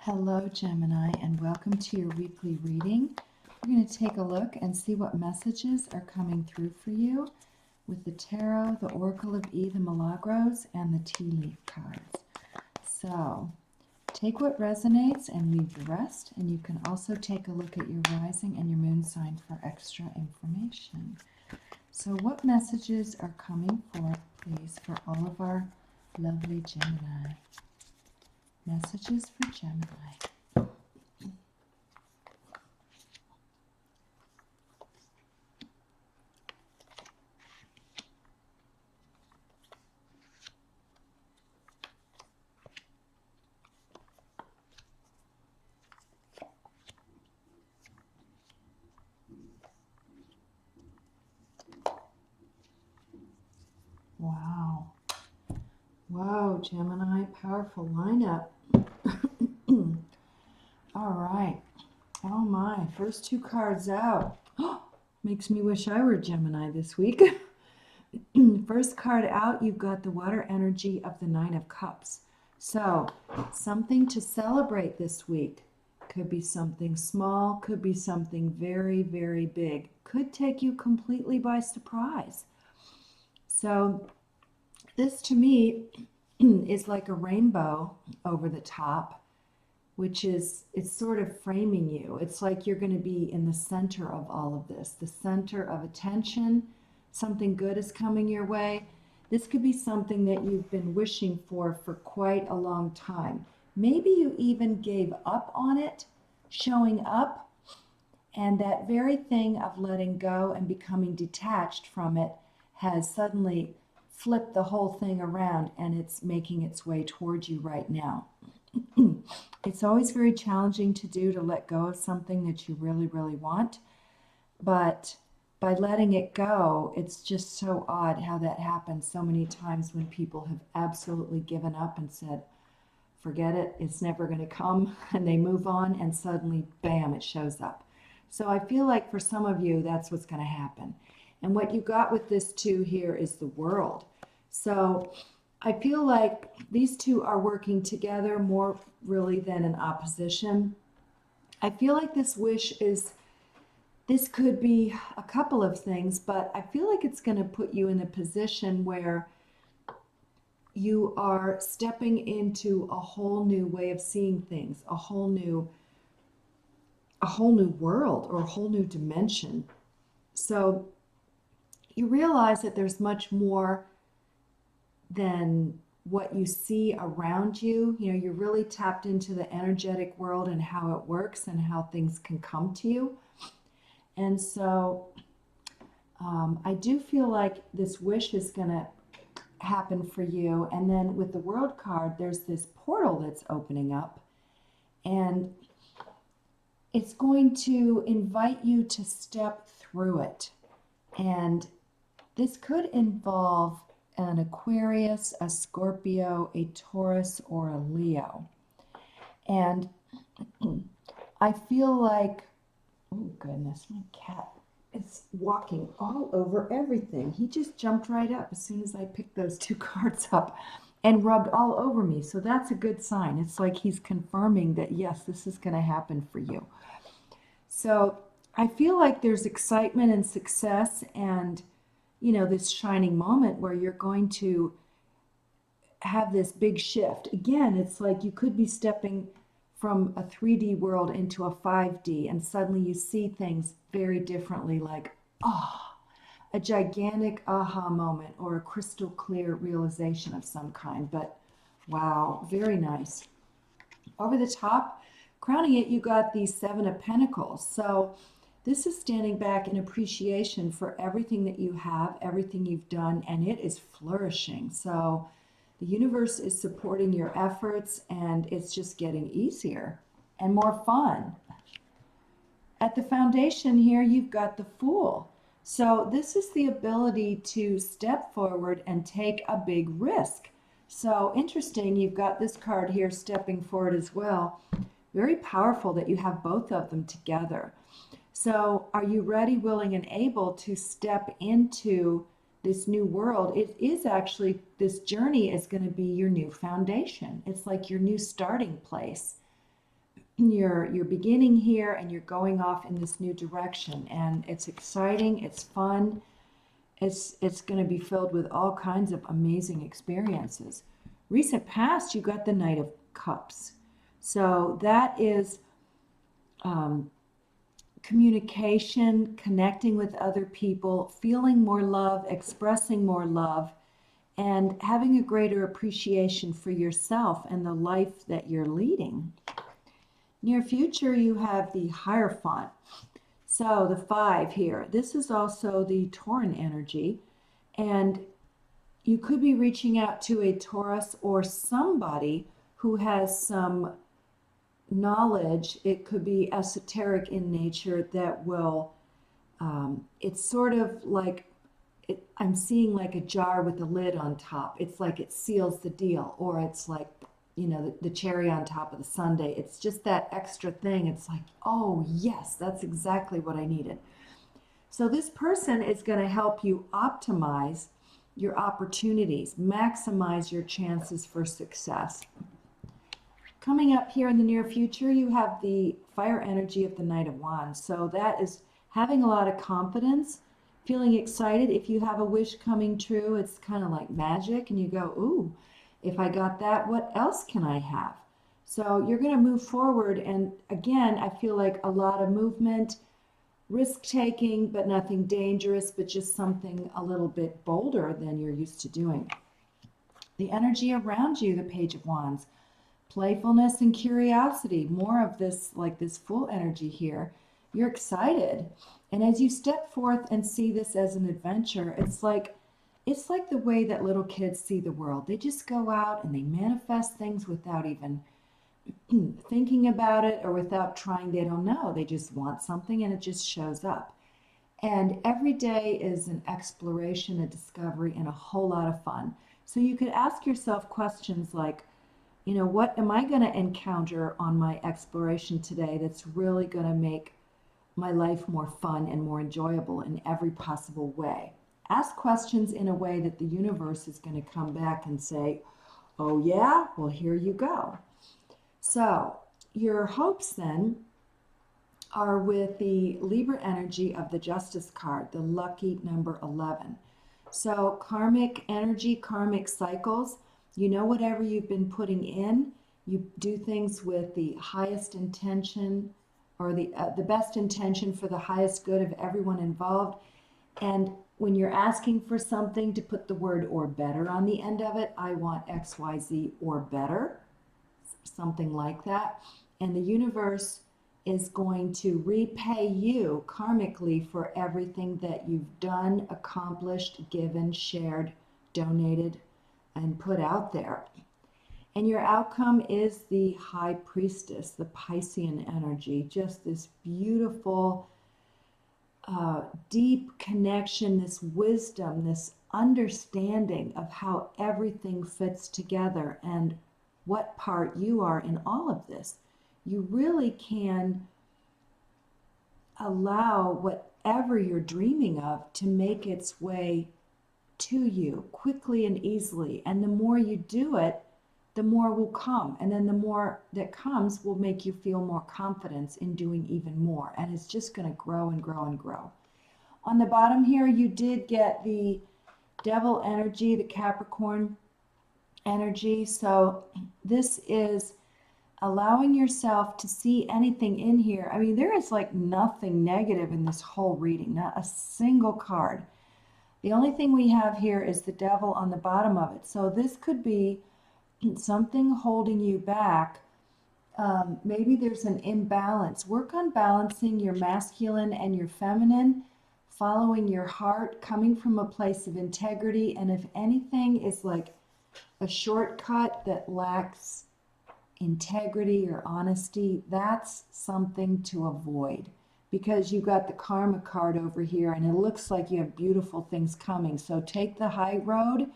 Hello, Gemini, and welcome to your weekly reading. We're going to take a look and see what messages are coming through for you with the Tarot, the Oracle of E, the Milagros, and the Tea Leaf cards. So, take what resonates and leave the rest, and you can also take a look at your rising and your moon sign for extra information. So, what messages are coming forth, please, for all of our lovely Gemini? Messages for Gemini. Wow. Whoa, Gemini, powerful lineup. All right. Oh my, first two cards out. Makes me wish I were Gemini this week. First card out, you've got the water energy of the Nine of Cups. So, something to celebrate this week. Could be something small, could be something very, very big. Could take you completely by surprise. So, this to me is like a rainbow over the top, which is, it's sort of framing you. It's like you're going to be in the center of all of this, the center of attention. Something good is coming your way. This could be something that you've been wishing for quite a long time. Maybe you even gave up on it, showing up, and that very thing of letting go and becoming detached from it has suddenly flipped the whole thing around, and it's making its way towards you right now. It's always very challenging to do, to let go of something that you really, really want. But by letting it go, it's just so odd how that happens so many times when people have absolutely given up and said, forget it, it's never going to come, and they move on, and suddenly, bam, it shows up. So I feel like for some of you, that's what's going to happen. And what you got with this two here is the World. So I feel like these two are working together more really than in opposition. I feel like this wish is, this could be a couple of things, but I feel like it's going to put you in a position where you are stepping into a whole new way of seeing things, a whole new world or a whole new dimension. So you realize that there's much more than what you see around you. You know, you're really tapped into the energetic world and how it works and how things can come to you. And so I do feel like this wish is going to happen for you. And then with the World card, there's this portal that's opening up, and it's going to invite you to step through it. And this could involve an Aquarius, a Scorpio, a Taurus, or a Leo. And I feel like, oh goodness, my cat is walking all over everything. He just jumped right up as soon as I picked those two cards up and rubbed all over me. So that's a good sign. It's like he's confirming that, yes, this is going to happen for you. So I feel like there's excitement and success and, you know, this shining moment where you're going to have this big shift. Again, it's like you could be stepping from a 3D world into a 5D, and suddenly you see things very differently, like, a gigantic aha moment or a crystal clear realization of some kind. But wow, very nice. Over the top, crowning it, you got the Seven of Pentacles. So this is standing back in appreciation for everything that you have, everything you've done, and it is flourishing. So the universe is supporting your efforts, and it's just getting easier and more fun. At the foundation here, you've got the Fool. So this is the ability to step forward and take a big risk. So interesting, you've got this card here stepping forward as well. Very powerful that you have both of them together. So are you ready, willing, and able to step into this new world? It is actually, this journey is going to be your new foundation. It's like your new starting place. you're beginning here and you're going off in this new direction, and it's exciting, it's fun, it's going to be filled with all kinds of amazing experiences. Recent past, you got the Knight of Cups. So that is communication, connecting with other people, feeling more love, expressing more love, and having a greater appreciation for yourself and the life that you're leading. Near future, you have the Hierophant. So the 5 here, this is also the Tauran energy, and you could be reaching out to a Taurus or somebody who has some knowledge. It could be esoteric in nature that will, it's sort of like, I'm seeing like a jar with a lid on top. It's like it seals the deal, or it's like, the cherry on top of the sundae. It's just that extra thing. It's like, oh yes, that's exactly what I needed. So this person is going to help you optimize your opportunities, maximize your chances for success. Coming up here in the near future, you have the fire energy of the Knight of Wands. So that is having a lot of confidence, feeling excited. If you have a wish coming true, it's kind of like magic, and you go, ooh, if I got that, what else can I have? So you're going to move forward, and again, I feel like a lot of movement, risk-taking, but nothing dangerous, but just something a little bit bolder than you're used to doing. The energy around you, the Page of Wands, playfulness and curiosity, more of this, like this full energy here. You're excited. And as you step forth and see this as an adventure, it's like the way that little kids see the world. They just go out and they manifest things without even thinking about it or without trying. They don't know. They just want something and it just shows up. And every day is an exploration, a discovery, and a whole lot of fun. So you could ask yourself questions like, what am I going to encounter on my exploration today that's really going to make my life more fun and more enjoyable in every possible way? Ask questions in a way that the universe is going to come back and say, oh yeah, well here you go. So your hopes then are with the Libra energy of the Justice card, the lucky number 11. So karmic energy, karmic cycles, whatever you've been putting in, you do things with the highest intention, or the best intention for the highest good of everyone involved. And when you're asking for something, to put the word or better on the end of it, I want XYZ or better, something like that. And the universe is going to repay you karmically for everything that you've done, accomplished, given, shared, donated, and put out there. And your outcome is the High Priestess, the Piscean energy, just this beautiful, deep connection, this wisdom, this understanding of how everything fits together and what part you are in all of this. You really can allow whatever you're dreaming of to make its way to you quickly and easily. And the more you do it, the more will come. And then the more that comes will make you feel more confidence in doing even more. And it's just going to grow and grow and grow. On the bottom here, you did get the Devil energy, the Capricorn energy. So this is allowing yourself to see anything in here. I mean, there is like nothing negative in this whole reading, not a single card. The only thing we have here is the Devil on the bottom of it. So this could be something holding you back. Maybe there's an imbalance. Work on balancing your masculine and your feminine, following your heart, coming from a place of integrity. And if anything is like a shortcut that lacks integrity or honesty, that's something to avoid, because you got the Karma card over here and it looks like you have beautiful things coming. So take the high road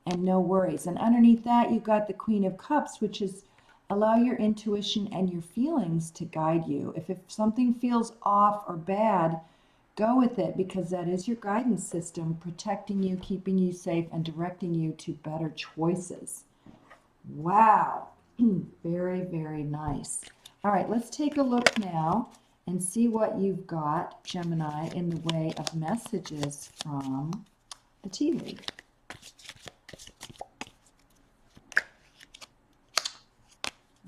and no worries. And underneath that, you got the Queen of Cups, which is allow your intuition and your feelings to guide you. If something feels off or bad, go with it, because that is your guidance system, protecting you, keeping you safe, and directing you to better choices. Wow. Very, very nice. All right, let's take a look now and see what you've got, Gemini, in the way of messages from the tea leaf.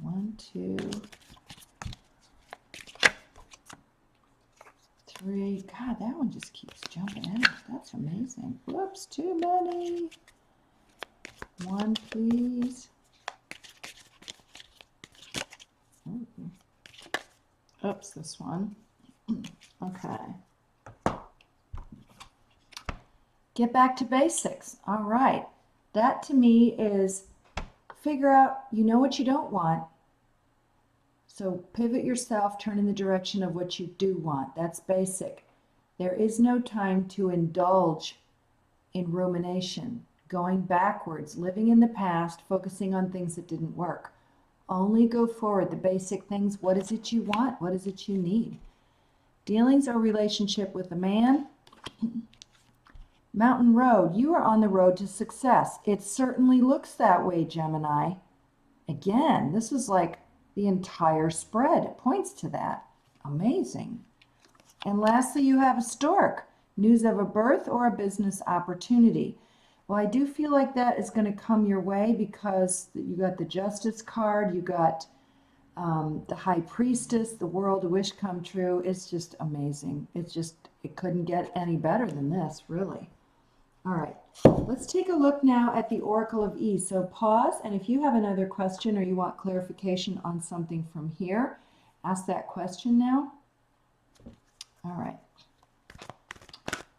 One, two, three. God, that one just keeps jumping out. That's amazing. Whoops, too many. One, please. Ooh. Oops, this one. Okay. Get back to basics. All right. That to me is figure out, you know what you don't want. So pivot yourself, turn in the direction of what you do want. That's basic. There is no time to indulge in rumination, going backwards, living in the past, focusing on things that didn't work. Only go forward. The basic things. What is it you want? What is it you need? Dealings or relationship with a man. Mountain Road. You are on the road to success. It certainly looks that way, Gemini. Again, this is like the entire spread. It points to that. Amazing. And lastly, you have a stork. News of a birth or a business opportunity. Well, I do feel like that is going to come your way because you got the Justice card, you got the High Priestess, the World, a wish come true. It's just amazing. It couldn't get any better than this, really. All right, let's take a look now at the Oracle of Ease. So pause, and if you have another question or you want clarification on something from here, ask that question now. All right.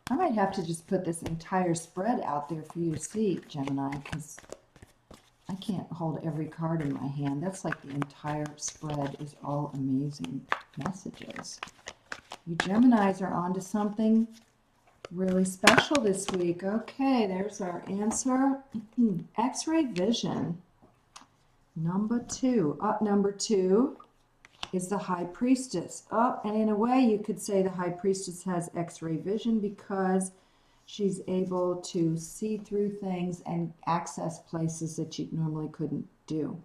I might have to just put this entire spread out there for you to see, Gemini, because I can't hold every card in my hand. That's like the entire spread is all amazing messages. You Geminis are onto something really special this week. Okay, there's our answer. X-ray vision. Number 2. Up number 2 is the High Priestess. Oh, and in a way you could say the High Priestess has X-ray vision because she's able to see through things and access places that you normally couldn't do.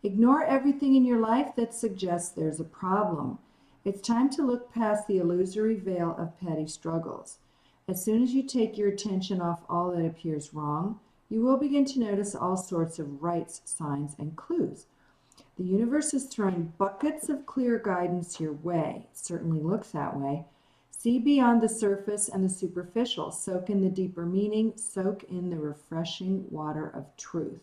Ignore everything in your life that suggests there's a problem. It's time to look past the illusory veil of petty struggles. As soon as you take your attention off all that appears wrong, you will begin to notice all sorts of rights, signs, and clues. The universe is throwing buckets of clear guidance your way. It certainly looks that way. See beyond the surface and the superficial. Soak in the deeper meaning. Soak in the refreshing water of truth.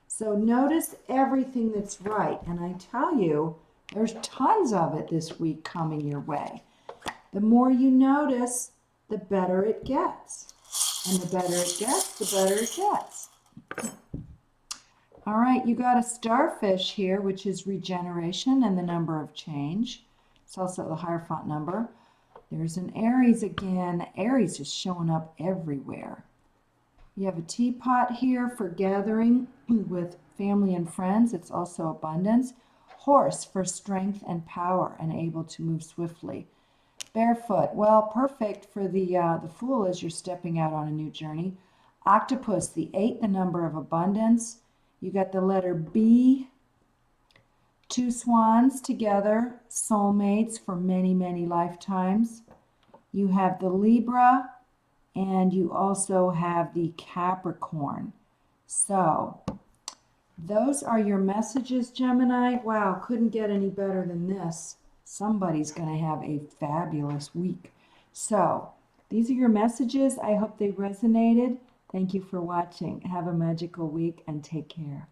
So notice everything that's right. And I tell you, there's tons of it this week coming your way. The more you notice, the better it gets. And the better it gets, the better it gets. All right, you got a starfish here, which is regeneration and the number of change. It's also the Hierophant number. There's an Aries again. Aries is showing up everywhere. You have a teapot here for gathering with family and friends. It's also abundance. Horse for strength and power and able to move swiftly. Barefoot, well, perfect for the Fool as you're stepping out on a new journey. Octopus, the 8, the number of abundance. You got the letter B. 2 swans together, soulmates for many, many lifetimes. You have the Libra, and you also have the Capricorn. So, those are your messages, Gemini. Wow, couldn't get any better than this. Somebody's going to have a fabulous week. So, these are your messages. I hope they resonated. Thank you for watching. Have a magical week and take care.